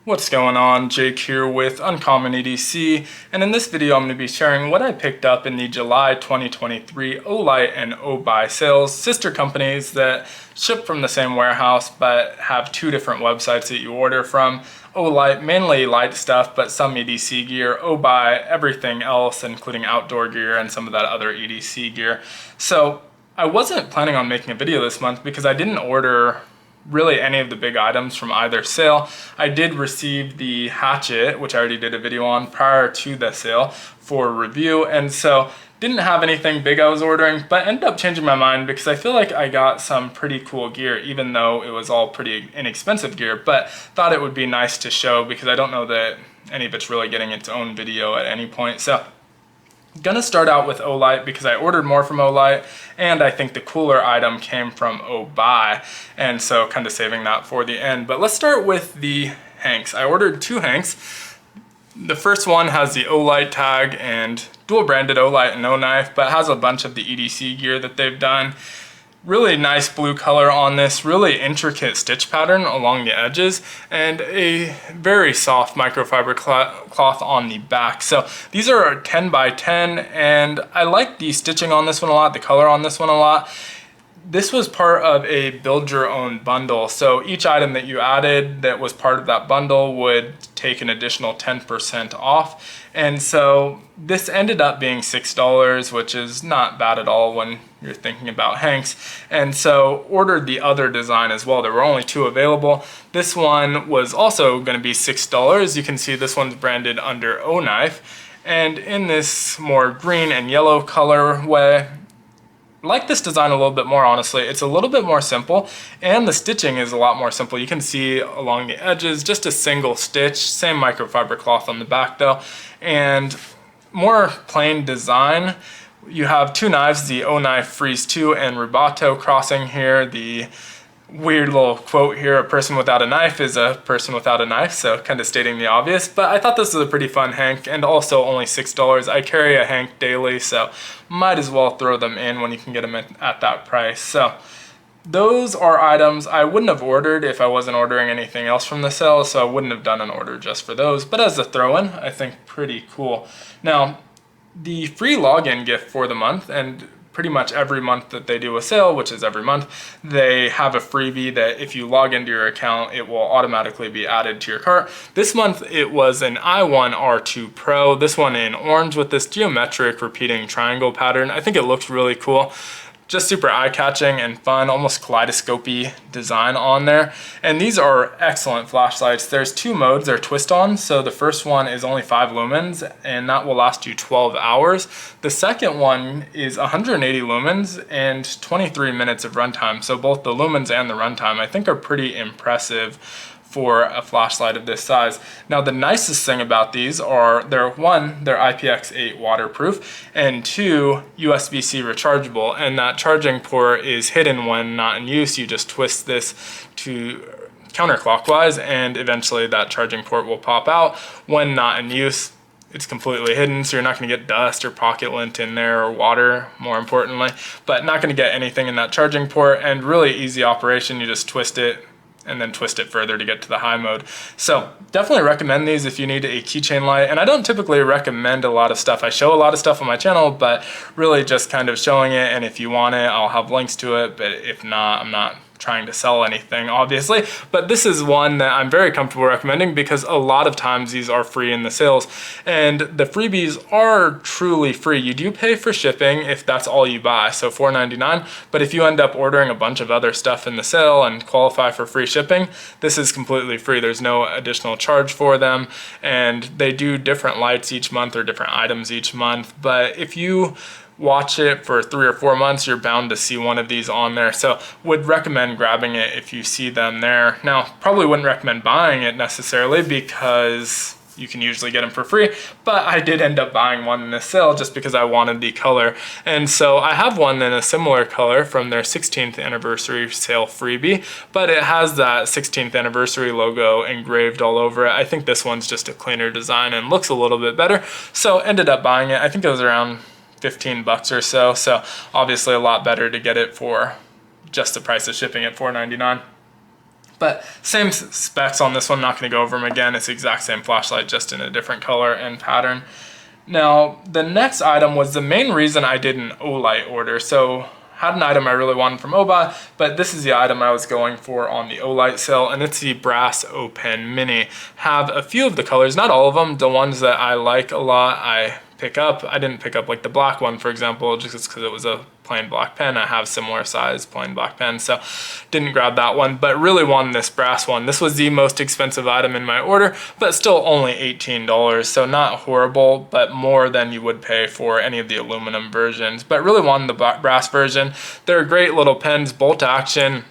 What's going on? Jake here with Uncommon EDC, and in this video I'm going to be sharing what I picked up in the July 2023 Olight and Obuy sales, sister companies that ship from the same warehouse but have two different websites that you order from. Olight, mainly light stuff, but some EDC gear. Obuy, everything else, including outdoor gear and some of that other EDC gear. So I wasn't planning on making a video this month because I didn't order really any of the big items from either sale. I did receive the hatchet, which I already did a video on prior to the sale for review, and so didn't have anything big I was ordering, but ended up changing my mind because I feel like I got some pretty cool gear, even though it was all pretty inexpensive gear, but thought it would be nice to show because I don't know that any of it's really getting its own video at any point. So gonna start out with Olight because I ordered more from Olight, and I think the cooler item came from Oby, and so kind of saving that for the end. But let's start with the Hanks. I ordered two Hanks. The first one has the Olight tag and dual branded Olight and Knife, but has a bunch of the EDC gear that they've done. Really nice blue color on this, really intricate stitch pattern along the edges, and a very soft microfiber cloth on the back. So these are 10 by 10, and I like the stitching on this one a lot, the color on this one a lot. This was part of a build your own bundle, so each item that you added that was part of that bundle would take an additional 10% off, and so this ended up being $6, which is not bad at all when you're thinking about Hanks. And so ordered the other design as well. There were only two available. This one was also going to be $6. You can see this one's branded under O Knife, and in this more green and yellow colorway. I like this design a little bit more, honestly. It's a little bit more simple, and the stitching is a lot more simple. You can see along the edges just a single stitch, same microfiber cloth on the back though, and more plain design. You have two knives, the O Knife Freeze 2 and Rubato crossing here. The weird little quote here, a person without a knife is a person without a knife, so kind of stating the obvious, but I thought this was a pretty fun Hank, and also only $6. I carry a Hank daily, so might as well throw them in when you can get them at that price. So those are items I wouldn't have ordered if I wasn't ordering anything else from the sale, so I wouldn't have done an order just for those, but as a throw-in, I think pretty cool. Now, the free login gift for the month, and pretty much every month that they do a sale, which is every month, they have a freebie that if you log into your account, it will automatically be added to your cart. This month it was an i1 R2 Pro, this one in orange with this geometric repeating triangle pattern. I think it looks really cool. Just super eye-catching and fun, almost kaleidoscopy design on there. And these are excellent flashlights. There's two modes, they're twist on. So the first one is only 5 lumens, and that will last you 12 hours. The second one is 180 lumens and 23 minutes of runtime. So both the lumens and the runtime I think are pretty impressive for a flashlight of this size. Now the nicest thing about these are they're IPX8 waterproof, and two, USB-C rechargeable, and that charging port is hidden when not in use. You just twist this to counterclockwise and eventually that charging port will pop out. When not in use, it's completely hidden, so you're not going to get dust or pocket lint in there, or water more importantly, but not going to get anything in that charging port, and really easy operation. You just twist it and then twist it further to get to the high mode. So definitely recommend these if you need a keychain light. And I don't typically recommend a lot of stuff. I show a lot of stuff on my channel, but really just kind of showing it, and if you want it, I'll have links to it, but if not, I'm not trying to sell anything, obviously, but this is one that I'm very comfortable recommending because a lot of times these are free in the sales, and the freebies are truly free. You do pay for shipping if that's all you buy, so $4.99, but if you end up ordering a bunch of other stuff in the sale and qualify for free shipping, this is completely free. There's no additional charge for them, and they do different lights each month or different items each month, but if you watch it for 3 or 4 months, you're bound to see one of these on there. So would recommend grabbing it if you see them there. Now, probably wouldn't recommend buying it necessarily because you can usually get them for free, but I did end up buying one in this sale just because I wanted the color. And so I have one in a similar color from their 16th anniversary sale freebie, but it has that 16th anniversary logo engraved all over it. I think this one's just a cleaner design and looks a little bit better, so ended up buying it. I think it was around 15 bucks or so, so obviously a lot better to get it for just the price of shipping at $4.99. But same specs on this one, not going to go over them again. It's the exact same flashlight, just in a different color and pattern. Now, the next item was the main reason I did an Olight order. So had an item I really wanted from Oby, but this is the item I was going for on the Olight sale, and it's the brass O-Pen Mini. Have a few of the colors, not all of them. The ones that I like a lot, I pick up. I didn't pick up like the black one, for example, just because it was a plain black pen. I have similar size plain black pen, so didn't grab that one, but really wanted this brass one. This was the most expensive item in my order, but still only $18, so not horrible, but more than you would pay for any of the aluminum versions. But really wanted the brass version. They're great little pens, bolt action,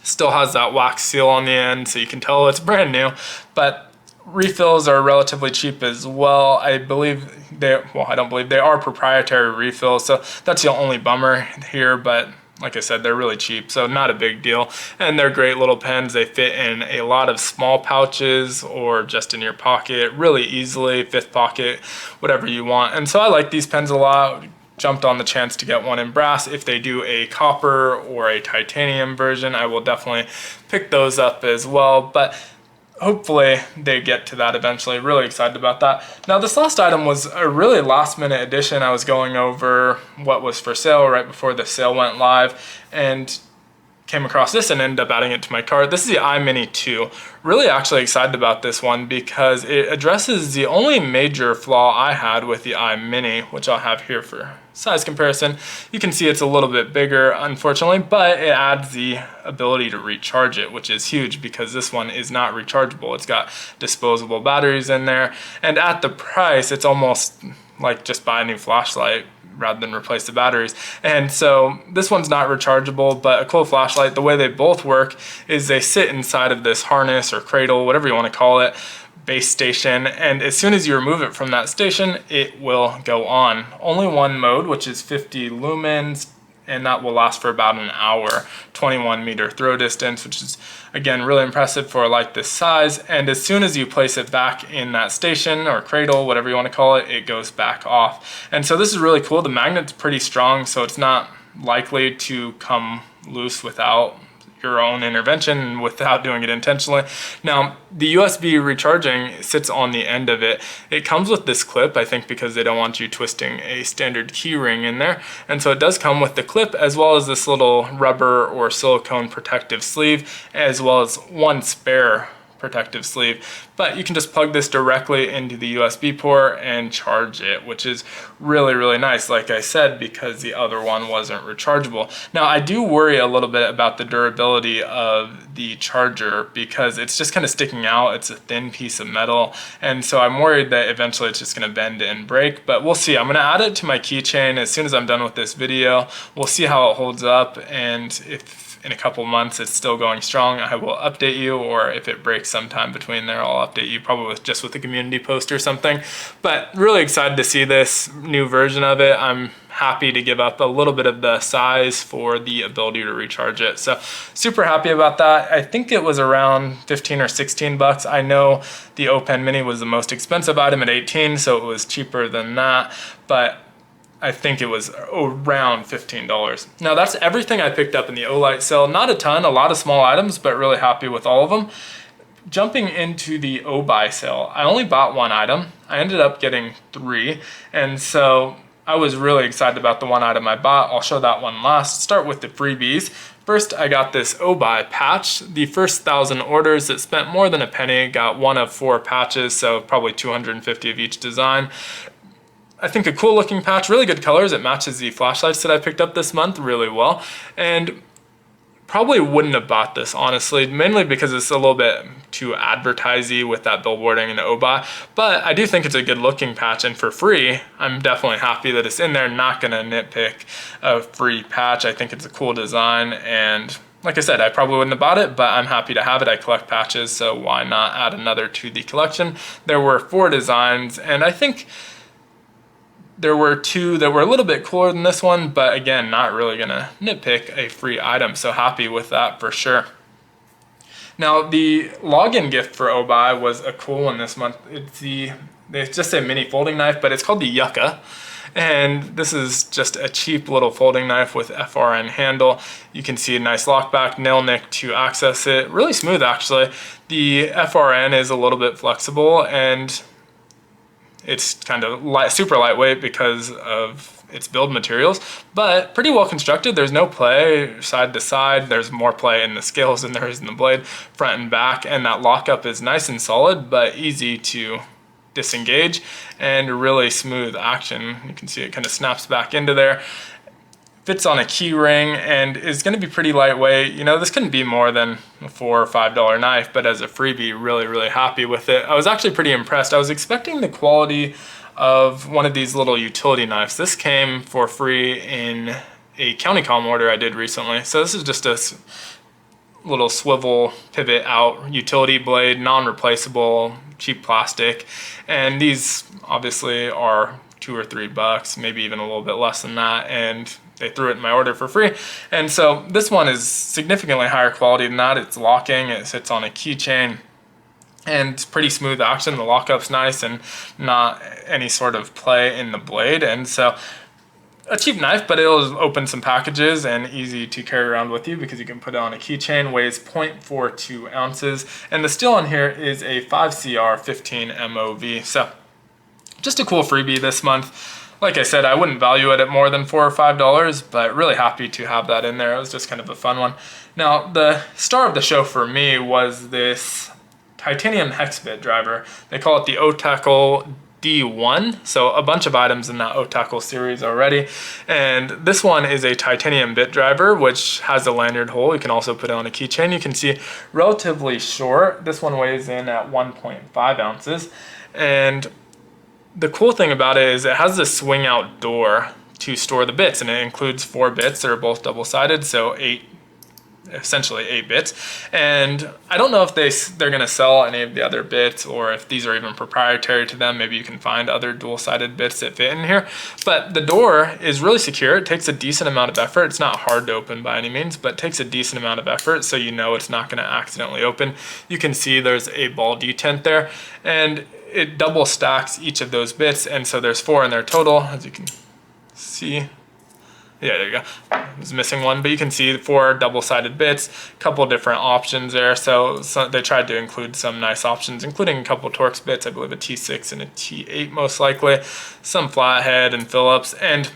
still has that wax seal on the end, so you can tell it's brand new, but refills are relatively cheap as well. I believe I don't believe they are proprietary refills, so that's the only bummer here, but like I said, they're really cheap, so not a big deal. And they're great little pens. They fit in a lot of small pouches or just in your pocket really easily, fifth pocket, whatever you want. And so I like these pens a lot. Jumped on the chance to get one in brass. If they do a copper or a titanium version, I will definitely pick those up as well. But hopefully they get to that eventually. Really excited about that. Now this last item was a really last minute addition. I was going over what was for sale right before the sale went live and came across this and ended up adding it to my cart. This is the Olight Mini 2. Really actually excited about this one because it addresses the only major flaw I had with the Olight Mini, which I'll have here for size comparison. You can see it's a little bit bigger, unfortunately, but it adds the ability to recharge it, which is huge because this one is not rechargeable. It's got disposable batteries in there, and at the price, it's almost like just buy a new flashlight rather than replace the batteries. And so this one's not rechargeable, but a cool flashlight. The way they both work is they sit inside of this harness or cradle, whatever you want to call it, base station, and as soon as you remove it from that station, it will go on. Only one mode, which is 50 lumens, and that will last for about an hour. 21 meter throw distance, which is again really impressive for a light this size. And as soon as you place it back in that station or cradle, whatever you want to call it, it goes back off. And so this is really cool. The magnet's pretty strong, so it's not likely to come loose without your own intervention, without doing it intentionally. Now, the USB recharging sits on the end of it. It comes with this clip, I think because they don't want you twisting a standard key ring in there. And so it does come with the clip as well as this little rubber or silicone protective sleeve, as well as one spare protective sleeve. But you can just plug this directly into the USB port and charge it, which is really, really nice, like I said, because the other one wasn't rechargeable. Now, I do worry a little bit about the durability of the charger because it's just kind of sticking out. It's a thin piece of metal, and so I'm worried that eventually it's just going to bend and break, but we'll see. I'm going to add it to my keychain as soon as I'm done with this video. We'll see how it holds up, and if in a couple months it's still going strong, I will update you, or if it breaks sometime between there, I'll update you, probably just with a community post or something. But really excited to see this new version of it. I'm happy to give up a little bit of the size for the ability to recharge it. So super happy about that. I think it was around 15 or 16 bucks. I know the O-Pen Mini was the most expensive item at 18, so it was cheaper than that, but I think it was around $15. Now that's everything I picked up in the Olight sale. Not a ton, a lot of small items, but really happy with all of them. Jumping into the Oby sale, I only bought one item. I ended up getting 3, and so I was really excited about the one item I bought. I'll show that one last. Start with the freebies. First, I got this Oby patch. The first 1,000 orders that spent more than a penny got one of 4 patches, so probably 250 of each design. I think a cool looking patch, really good colors. It matches the flashlights that I picked up this month really well. And probably wouldn't have bought this, honestly, mainly because it's a little bit too advertisey with that billboarding and the Oby. But I do think it's a good looking patch, and for free, I'm definitely happy that it's in there. Not gonna nitpick a free patch. I think it's a cool design, and like I said, I probably wouldn't have bought it, but I'm happy to have it. I collect patches, so why not add another to the collection? There were 4 designs, and I think there were 2 that were a little bit cooler than this one, but again, not really gonna nitpick a free item, so happy with that for sure. Now, the login gift for Oby was a cool one this month. It's just a mini folding knife, but it's called the Yucca. And this is just a cheap little folding knife with FRN handle. You can see a nice lockback, nail nick to access it. Really smooth actually. The FRN is a little bit flexible and it's kind of super lightweight because of its build materials, but pretty well constructed. There's no play side to side. There's more play in the scales than there is in the blade, front and back, and that lockup is nice and solid, but easy to disengage and really smooth action. You can see it kind of snaps back into there. Fits on a key ring and is going to be pretty lightweight. You know, this couldn't be more than a $4 or $5 knife, but as a freebie, really happy with it. I was actually pretty impressed. I was expecting the quality of one of these little utility knives. This came for free in a county comm order I did recently. So this is just a little swivel pivot out utility blade, non-replaceable, cheap plastic. And these obviously are $2 or $3, maybe even a little bit less than that. And they threw it in my order for free. And so this one is significantly higher quality than that. It's locking, it sits on a keychain, and pretty smooth action. The lockup's nice and not any sort of play in the blade. And so a cheap knife, but it'll open some packages and easy to carry around with you because you can put it on a keychain. Weighs 0.42 ounces. And the steel on here is a 5CR 15 MOV. So just a cool freebie this month. Like I said, I wouldn't value it at more than $4 or $5, but really happy to have that in there. It was just kind of a fun one. Now, the star of the show for me was this titanium hex bit driver. They call it the Otacle D1. So a bunch of items in that Otacle series already. And this one is a titanium bit driver, which has a lanyard hole. You can also put it on a keychain. You can see relatively short. This one weighs in at 1.5 ounces. And the cool thing about it is it has this swing out door to store the bits, and it includes 4 bits that are both double-sided, so essentially 8 bits. And I don't know if they're going to sell any of the other bits or if these are even proprietary to them. Maybe you can find other dual-sided bits that fit in here. But the door is really secure. It takes a decent amount of effort. It's not hard to open by any means, but it takes a decent amount of effort, so you know it's not going to accidentally open. You can see there's a ball detent there, and it double stacks each of those bits, and so there's 4 in there total, as you can see. Yeah, there you go. I was missing one, but you can see 4 double-sided bits, a couple different options there. So they tried to include some nice options, including a couple Torx bits, I believe a T6 and a T8 most likely, some flathead and Phillips. And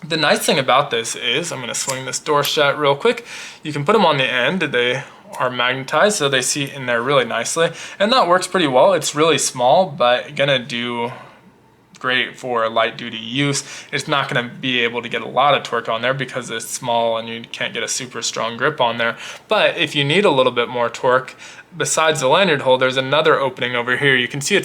the nice thing about this is, I'm going to swing this door shut real quick, you can put them on the end. They are magnetized, so they seat in there really nicely, and that works pretty well. It's really small, but gonna do great for light duty use. It's not gonna be able to get a lot of torque on there because it's small and you can't get a super strong grip on there. But if you need a little bit more torque, besides the lanyard hole, there's another opening over here. You can see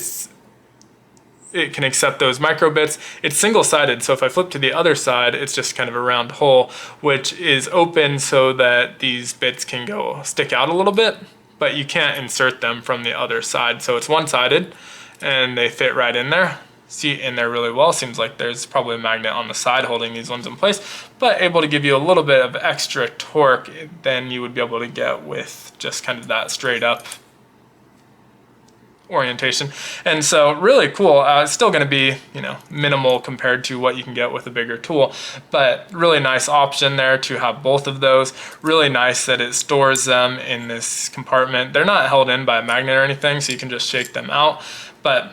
it can accept those micro bits. It's single-sided, so if I flip to the other side, it's just kind of a round hole, which is open so that these bits can stick out a little bit, but you can't insert them from the other side. So it's one-sided, and they fit right in there. Seat in there really well. Seems like there's probably a magnet on the side holding these ones in place, but able to give you a little bit of extra torque than you would be able to get with just kind of that straight-up orientation. And so really cool. It's still going to be, you know, minimal compared to what you can get with a bigger tool, but really nice option there to have both of those. Really nice that it stores them in this compartment. They're not held in by a magnet or anything, so you can just shake them out, but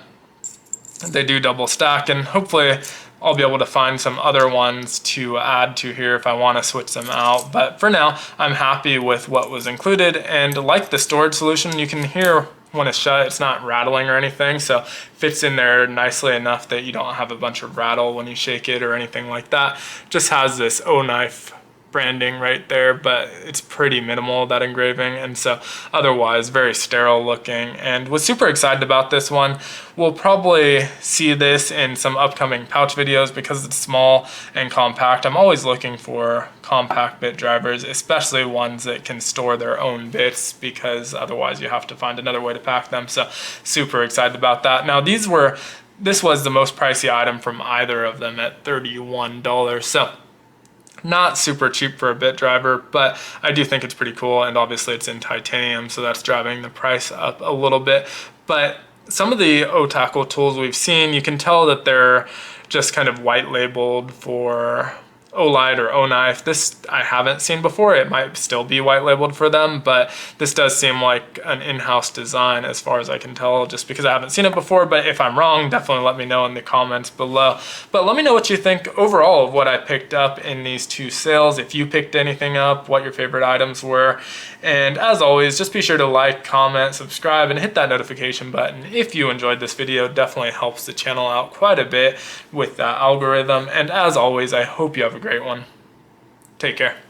they do double stack, and hopefully I'll be able to find some other ones to add to here if I want to switch them out. But for now, I'm happy with what was included, and like the storage solution, you can hear when it's shut, it's not rattling or anything, so fits in there nicely enough that you don't have a bunch of rattle when you shake it or anything like that. Just has this O knife branding right there, but it's pretty minimal, that engraving, and so otherwise very sterile looking, and was super excited about this one. We'll probably see this in some upcoming pouch videos because it's small and compact. I'm always looking for compact bit drivers, especially ones that can store their own bits, because otherwise you have to find another way to pack them. So super excited about that. Now this was the most pricey item from either of them at $31. So not super cheap for a bit driver, but I do think it's pretty cool, and obviously it's in titanium, so that's driving the price up a little bit. But some of the Otacle tools we've seen, you can tell that they're just kind of white labeled for Olight or O-Knife. This I haven't seen before. It might still be white labeled for them, but this does seem like an in-house design as far as I can tell, just because I haven't seen it before. But if I'm wrong, definitely let me know in the comments below. But let me know what you think overall of what I picked up in these two sales, if you picked anything up, what your favorite items were. And as always, just be sure to like, comment, subscribe, and hit that notification button if you enjoyed this video. It definitely helps the channel out quite a bit with that algorithm. And as always, I hope you have a great one. Take care.